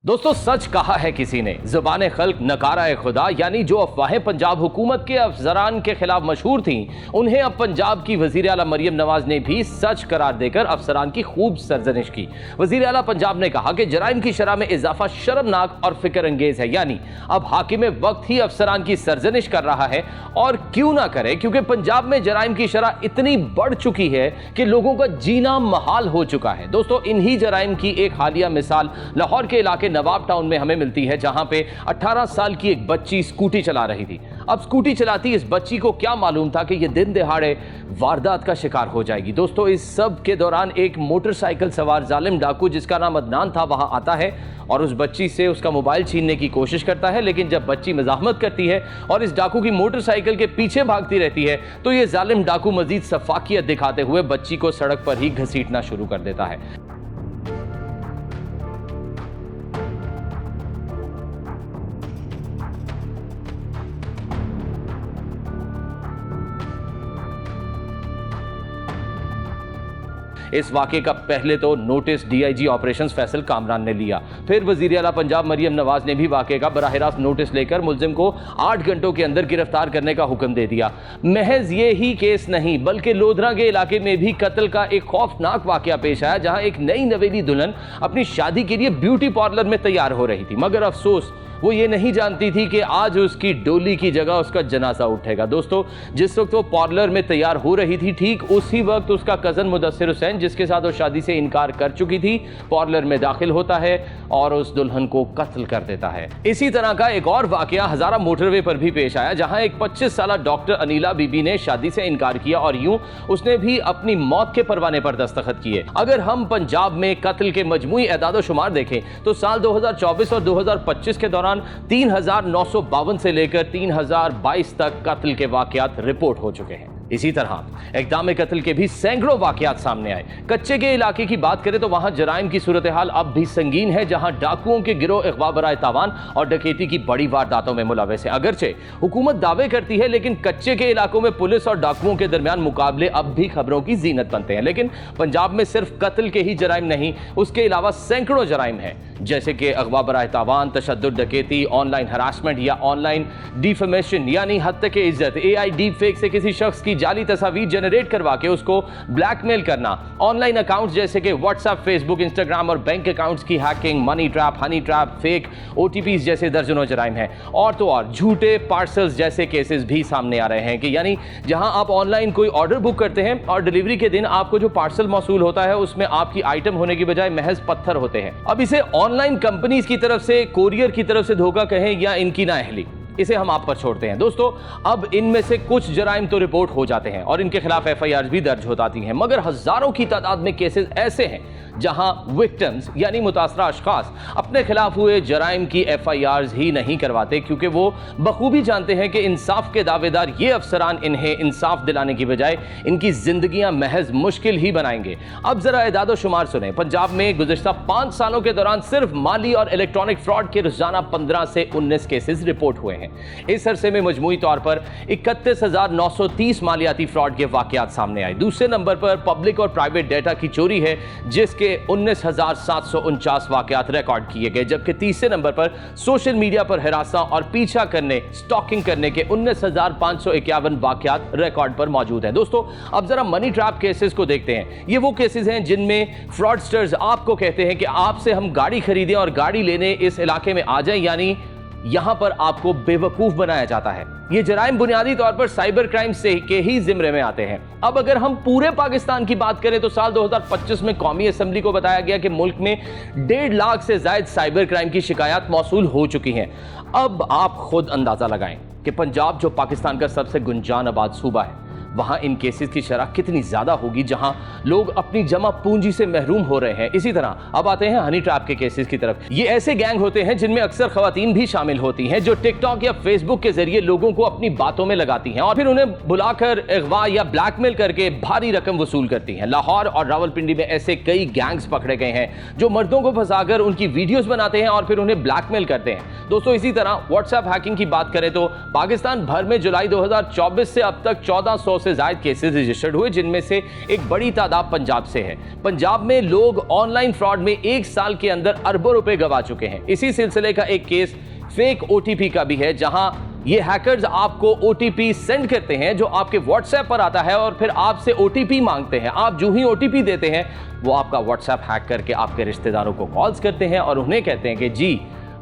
दोस्तों सच कहा है किसी ने, ज़बान खल्क नकारा खुदा, यानी जो अफवाहें पंजाब हुकूमत के अफसरान के खिलाफ मशहूर थीं, उन्हें अब पंजाब की वज़ीर आला मरियम नवाज ने भी सच करार देकर अफसरान की खूब सरजनिश की। वज़ीर आला पंजाब ने कहा कि जराइम की शरह में इजाफा शर्मनाक और फिक्र अंगेज है, यानी अब हाकिम वक्त ही अफसरान की सरजनिश कर रहा है। और क्यों ना करे, क्योंकि पंजाब में जराइम की शरह इतनी बढ़ चुकी है कि लोगों का जीना महाल हो चुका है। दोस्तों इन्हीं जराइम की एक हालिया मिसाल लाहौर के इलाके नवाब टाउन में हमें मिलती है, जहां पे 18 साल की एक बच्ची स्कूटी चला रही थी। अब स्कूटी चलाती इस बच्ची को क्या मालूम था कि ये दिन दिहाड़े वारदात का शिकार हो जाएगी। दोस्तों इस सब के दौरान एक मोटरसाइकिल सवार जालिम डाकू जिसका नाम अदनान था वहां आता है और उस बच्ची से उसका मोबाइल छीनने की कोशिश करता है। लेकिन जब बच्ची मज़ाहमत करती है और इस डाकू की मोटरसाइकिल के पीछे भागती रहती है तो ये जालिम डाकू मजीद सफाकियत दिखाते हुए बच्ची को सड़क पर ही घसीटना शुरू कर देता है। इस वाक़े का पहले तो notice DIG operations Faisal Kamran ने लिया, फिर वज़ीर आला पंजाब मरियम नवाज ने भी वाक़े का बराह रास्त नोटिस लेकर मुलजिम को 8 घंटों के अंदर गिरफ्तार करने का हुक्म दे दिया। महज ये ही केस नहीं बल्कि लोधरा के इलाके में भी कत्ल का एक खौफनाक वाक़या पेश आया, जहां एक नई नवेली दुल्हन अपनी शादी के लिए ब्यूटी पार्लर में तैयार हो रही थी, मगर अफसोस वो ये नहीं जानती थी कि आज उसकी डोली की जगह उसका जनाजा उठेगा। दोस्तों जिस वक्त वो पार्लर में तैयार हो रही थी, ठीक उसी वक्त उसका कज़न मुदस्सिर हुसैन, जिसके साथ वो शादी से इनकार कर चुकी थी, पार्लर में दाखिल होता है और उस दुल्हन को कत्ल कर देता है। इसी तरह का एक और वाकया हज़ारा मोटरवे पर भी पेश आया, जहां एक 25 साला डॉक्टर अनीला बीबी ने शादी से इनकार किया और यूं उसने भी अपनी मौत के परवाने पर दस्तखत किए। अगर हम पंजाब में कत्ल के मजमूई एदाद शुमार देखें तो साल 2024 और 2025 के दौरान 3952 से लेकर 3022 तक कत्ल के वाकयात रिपोर्ट हो चुके हैं। इसी तरह इक़दाम कत्ल के भी सैकड़ों वाकयात सामने आए। कच्चे के इलाके की बात करें तो वहां जराइम की सूरत हाल अब भी संगीन है, जहां डाकुओं के गिरोह अगवा बराए तावान और डकैती की बड़ी वारदातों में मुलव्वस है। अगरचे हुकूमत दावे करती है, लेकिन कच्चे के इलाकों में पुलिस और डाकुओं के दरमियान मुकाबले अब भी खबरों की जीनत बनते हैं। लेकिन पंजाब में सिर्फ कत्ल के ही जराइम नहीं, उसके अलावा सैकड़ों जराइम हैं, जैसे कि अगवा बराए तावान, तशद्दुद, डकैती, ऑनलाइन हरासमेंट या ऑनलाइन डिफेमेशन यानी हत्या के इज्जत, AI डीप फेक से किसी शख्स की जाली तस्वीर जनरेट करवा के उसको ब्लैकमेल करना, ऑनलाइन अकाउंट्स जैसे कि व्हाट्सएप, फेसबुक, इंस्टाग्राम और बैंक अकाउंट्स की hacking, money trap, honey trap, fake OTPs जैसे दर्जनों जराइम हैं। और तो और झूठे पार्सल्स जैसे केसेस भी सामने आ रहे हैं कि यानी जहां आप ऑनलाइन कोई ऑर्डर बुक करते हैं और डिलीवरी के दिन आपको जो पार्सल मौसूल होता है उसमें आपकी आइटम होने की बजाय महज पत्थर होते हैं। अब इसे ऑनलाइन कंपनीज की तरफ से, कोरियर की तरफ से धोखा कहें या इनकी नाअहली, इसे हम आप पर छोड़ते हैं। दोस्तों अब इनमें से कुछ जराइम तो रिपोर्ट हो जाते हैं और इनके खिलाफ FIR भी दर्ज हो जाती हैं, मगर हजारों की तादाद में केसेस ऐसे हैं जहां विक्टिम्स यानी मुतासरा अशखास अपने खिलाफ हुए जराइम की FIRs ही नहीं करवाते, क्योंकि वो बखूबी जानते हैं कि इंसाफ के दावेदार ये अफसरान इन्हें इंसाफ दिलाने की बजाय इनकी जिंदगियां महज मुश्किल ही बनाएंगे। अब जरा एदाद शुमार सुने। पंजाब में गुज़िश्ता 5 सालों के दौरान सिर्फ माली और इलेक्ट्रॉनिक फ्रॉड के रोजाना 15 से 19 केसेस रिपोर्ट हुए हैं। इस अरसे में मजमूई तौर पर 31,930 मालियाती फ्रॉड के वाकयात सामने आए। दूसरे नंबर पर पब्लिक और प्राइवेट डेटा की चोरी है, जिसके 19,749 वाकयात रिकॉर्ड किए गए, जबकि तीसरे नंबर पर सोशल मीडिया पर हिरासा और पीछा करने, स्टॉकिंग करने के 19,551 वाकयात रिकॉर्ड पर मौजूद हैं। दोस्तों अब जरा मनी ट्रैप केसेस को देखते हैं। ये वो केसेस हैं जिनमें फ्रॉडस्टर्स आपको कहते हैं कि आपसे हम गाड़ी खरीदें और गाड़ी लेने इस इलाके में आ जाएं, यानी यहां पर आपको बेवकूफ बनाया जाता है। ये जराइम बुनियादी तौर पर साइबर क्राइम से के ही जिम्मे में आते हैं। अब अगर हम पूरे पाकिस्तान की बात करें तो साल 2025 में कौमी असेंबली को बताया गया कि मुल्क में 1.5 लाख से ज्यादा साइबर क्राइम की शिकायत मौसूल हो चुकी हैं। अब आप खुद अंदाजा लगाएं कि पंजाब जो पाकिस्तान का सबसे गुंजान आबाद सूबा है, वहां इन केसेस की शरह कितनी ज्यादा होगी, जहां लोग अपनी जमा पूंजी से महरूम हो रहे हैं। इसी तरह अब आते हैं हनी ट्रैप के केसेस की तरफ। ये ऐसे गैंग होते हैं जिनमें अक्सर खवातीन भी शामिल होती हैं, जो टिकटॉक या फेसबुक के जरिए लोगों को अपनी बातों में लगाती हैं और फिर उन्हें बुलाकर अगवा या ब्लैकमेल करके भारी रकम वसूल करती हैं। लाहौर और रावलपिंडी में ऐसे कई गैंग्स पकड़े गए हैं जो मर्दों को फंसाकर उनकी वीडियोस बनाते हैं और फिर उन्हें ब्लैकमेल करते हैं। दोस्तों इसी तरह व्हाट्सएप हैकिंग की बात करें तो पाकिस्तान भर में जुलाई 2024 से अब तक 1400 से ज़ायद केसेस रजिस्टर्ड हुए, जिनमें से एक बड़ी तादाद पंजाब से है। पंजाब में लोग ऑनलाइन फ्रॉड में 1 साल के अंदर अरबों रुपए गंवा चुके हैं। इसी सिलसिले का एक केस फेक OTP का भी है, जहां ये हैकर्स आपको OTP सेंड करते हैं जो आपके WhatsApp पर आता है और फिर आपसे OTP मांगते हैं। आप जो ही OTP देते हैं वो आपका WhatsApp हैक करके आपके रिश्तेदारों को कॉल्स करते हैं और उन्हें कहते हैं कि जी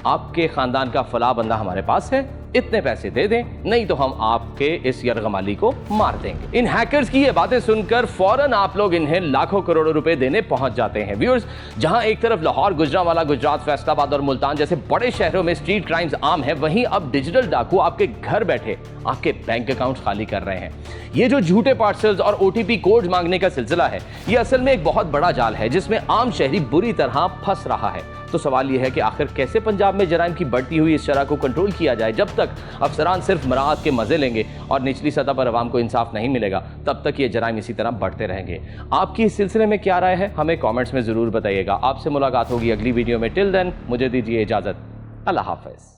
आपके खानदान का फला बंदा हमारे पास है, इतने पैसे दे दें, नहीं तो हम आपके इस यरगमाली को मार देंगे। इन हैकर्स की ये बातें सुनकर फौरन आप लोग इन्हें लाखों करोड़ों रुपए देने पहुंच जाते हैं। व्यूअर्स, जहां एक तरफ लाहौर, गुजरांवाला, गुजरात, फैसलाबाद और मुल्तान जैसे बड़े शहरों में स्ट्रीट क्राइम्स आम है, वहीं अब डिजिटल डाकू आपके घर बैठे आपके बैंक अकाउंट खाली कर रहे हैं। ये जो झूठे पार्सल्स और OTP कोड मांगने का सिलसिला है, ये असल में एक बहुत बड़ा जाल है जिसमें आम शहरी बुरी तरह फंस रहा है। तो सवाल यह है कि आखिर कैसे पंजाब में जराइम की बढ़ती हुई इस शरह को कंट्रोल किया जाए। जब तक अफसरान सिर्फ मराहत के मजे लेंगे और निचली सतह पर आवाम को इंसाफ नहीं मिलेगा, तब तक ये जराइम इसी तरह बढ़ते रहेंगे। आपकी इस सिलसिले में क्या राय है, हमें कमेंट्स में जरूर बताइएगा। आपसे मुलाकात होगी अगली वीडियो में। टिल देन मुझे दीजिए इजाजत। अल्लाह हाफिज।